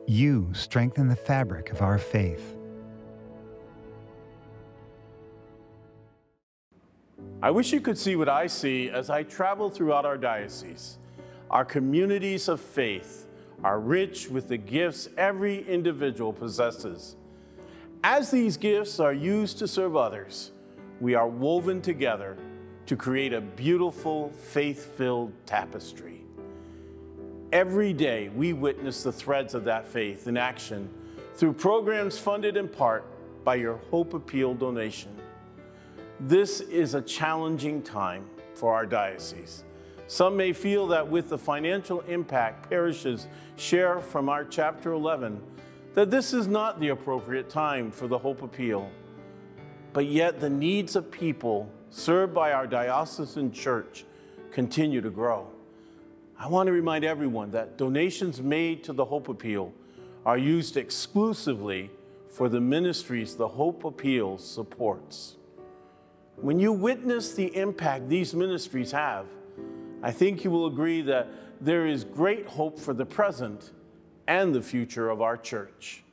You strengthen the fabric of our faith. I wish you could see what I see as I travel throughout our diocese. Our communities of faith are rich with the gifts every individual possesses. As these gifts are used to serve others, we are woven together to create a beautiful, faith-filled tapestry. Every day, we witness the threads of that faith in action through programs funded in part by your Hope Appeal donation. This is a challenging time for our diocese. Some may feel that with the financial impact parishes share from our Chapter 11, that this is not the appropriate time for the Hope Appeal. But yet the needs of people served by our diocesan church continue to grow. I want to remind everyone that donations made to the Hope Appeal are used exclusively for the ministries the Hope Appeal supports. When you witness the impact these ministries have, I think you will agree that there is great hope for the present and the future of our church.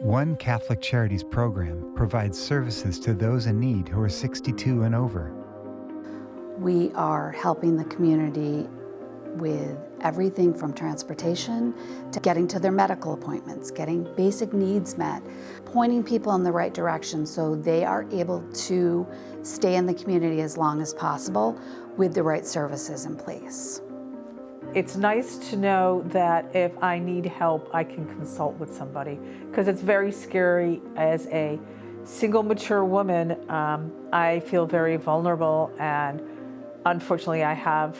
One Catholic Charities program provides services to those in need who are 62 and over. We are helping the community with everything from transportation to getting to their medical appointments, getting basic needs met, pointing people in the right direction so they are able to stay in the community as long as possible with the right services in place. It's nice to know that if I need help, I can consult with somebody, because it's very scary as a single mature woman. I feel very vulnerable, and unfortunately I have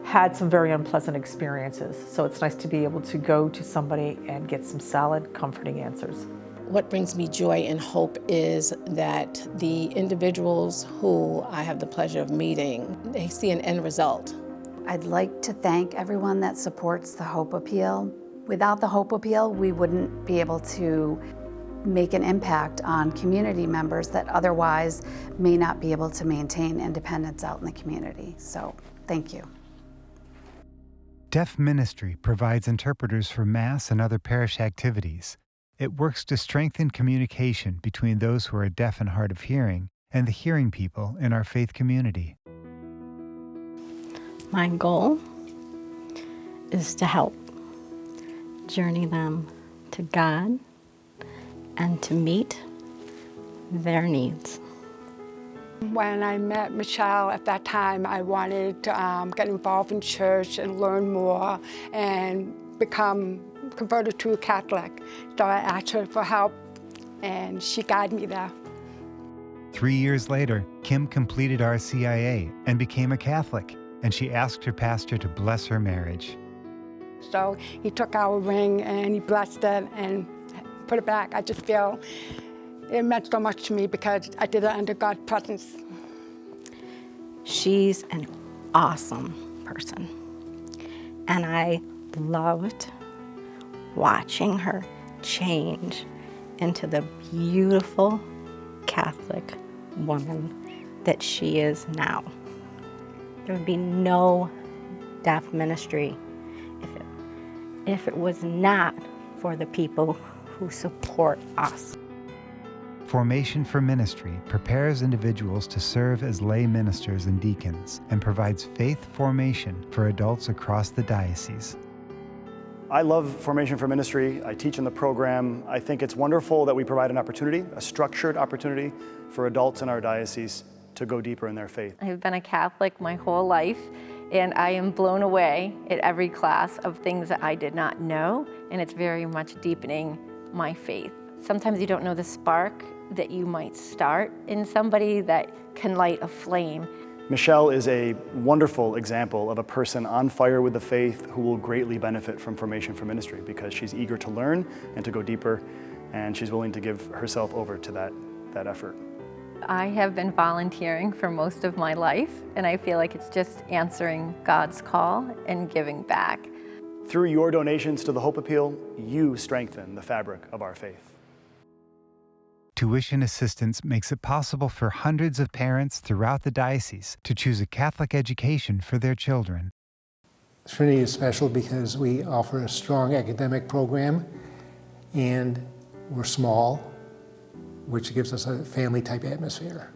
had some very unpleasant experiences. So it's nice to be able to go to somebody and get some solid, comforting answers. What brings me joy and hope is that the individuals who I have the pleasure of meeting, they see an end result. I'd like to thank everyone that supports the Hope Appeal. Without the Hope Appeal, we wouldn't be able to make an impact on community members that otherwise may not be able to maintain independence out in the community. So, thank you. Deaf Ministry provides interpreters for Mass and other parish activities. It works to strengthen communication between those who are deaf and hard of hearing and the hearing people in our faith community. My goal is to help journey them to God and to meet their needs. When I met Michelle at that time, I wanted to get involved in church and learn more and become converted to a Catholic. So I asked her for help, and she guided me there. 3 years later, Kim completed RCIA and became a Catholic, and she asked her pastor to bless her marriage. So he took our ring and he blessed it and put it back. I just feel it meant so much to me because I did it under God's presence. She's an awesome person, and I loved watching her change into the beautiful Catholic woman that she is now. There would be no deaf ministry if it was not for the people who support us. Formation for Ministry prepares individuals to serve as lay ministers and deacons and provides faith formation for adults across the diocese. I love Formation for Ministry. I teach in the program. I think it's wonderful that we provide an opportunity, a structured opportunity for adults in our diocese to go deeper in their faith. I've been a Catholic my whole life, and I am blown away at every class of things that I did not know, and it's very much deepening my faith. Sometimes you don't know the spark that you might start in somebody that can light a flame. Michelle is a wonderful example of a person on fire with the faith who will greatly benefit from Formation for Ministry because she's eager to learn and to go deeper, and she's willing to give herself over to that effort. I have been volunteering for most of my life, and I feel like it's just answering God's call and giving back. Through your donations to the Hope Appeal, you strengthen the fabric of our faith. Tuition assistance makes it possible for hundreds of parents throughout the diocese to choose a Catholic education for their children. Trinity is special because we offer a strong academic program and we're small, which gives us a family-type atmosphere.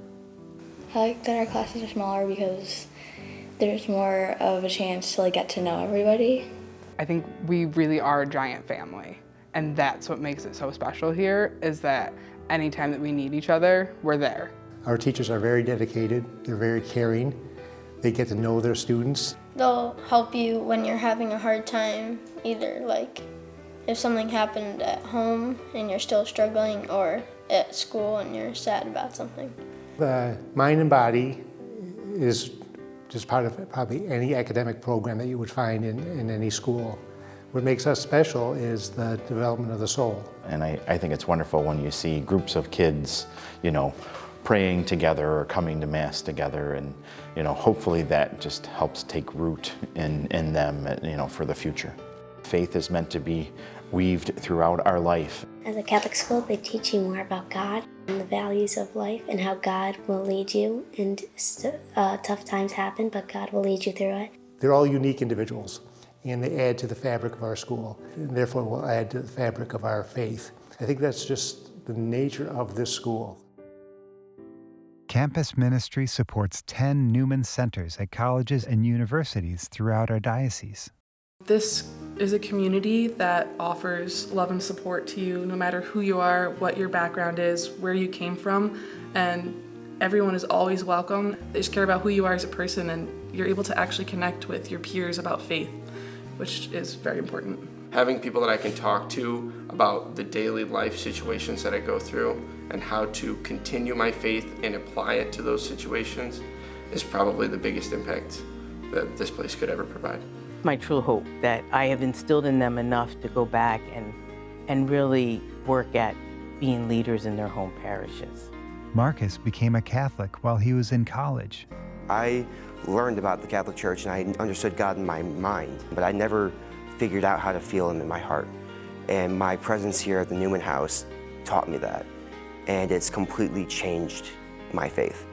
I like that our classes are smaller because there's more of a chance to get to know everybody. I think we really are a giant family, and that's what makes it so special here, is that anytime that we need each other, we're there. Our teachers are very dedicated, they're very caring, they get to know their students. They'll help you when you're having a hard time, either if something happened at home and you're still struggling, or at school and you're sad about something. The mind and body is just part of probably any academic program that you would find in any school. What makes us special is the development of the soul. And I think it's wonderful when you see groups of kids, praying together or coming to Mass together, and hopefully that just helps take root in them, for the future. Faith is meant to be weaved throughout our life. At the Catholic school, they teach you more about God and the values of life and how God will lead you. And tough times happen, but God will lead you through it. They're all unique individuals, and they add to the fabric of our school, and therefore will add to the fabric of our faith. I think that's just the nature of this school. Campus Ministry supports 10 Newman Centers at colleges and universities throughout our diocese. This is a community that offers love and support to you no matter who you are, what your background is, where you came from, and everyone is always welcome. They just care about who you are as a person, and you're able to actually connect with your peers about faith, which is very important. Having people that I can talk to about the daily life situations that I go through and how to continue my faith and apply it to those situations is probably the biggest impact that this place could ever provide. My true hope that I have instilled in them enough to go back and really work at being leaders in their home parishes. Marcus became a Catholic while he was in college. I learned about the Catholic Church and I understood God in my mind, but I never figured out how to feel Him in my heart. And my presence here at the Newman House taught me that. And it's completely changed my faith.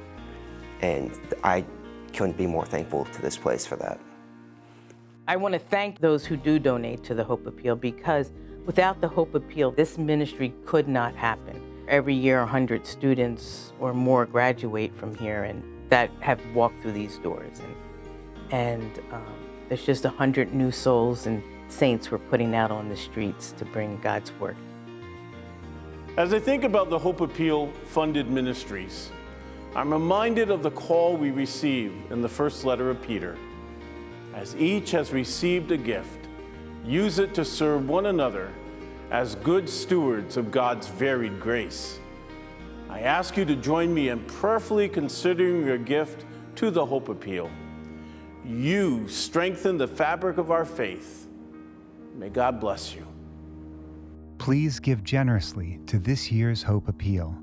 And I couldn't be more thankful to this place for that. I want to thank those who do donate to the Hope Appeal, because without the Hope Appeal, this ministry could not happen. Every year, 100 students or more graduate from here and that have walked through these doors. And there's just 100 new souls and saints we're putting out on the streets to bring God's work. As I think about the Hope Appeal funded ministries, I'm reminded of the call we receive in the first letter of Peter. As each has received a gift, use it to serve one another as good stewards of God's varied grace. I ask you to join me in prayerfully considering your gift to the Hope Appeal. You strengthen the fabric of our faith. May God bless you. Please give generously to this year's Hope Appeal.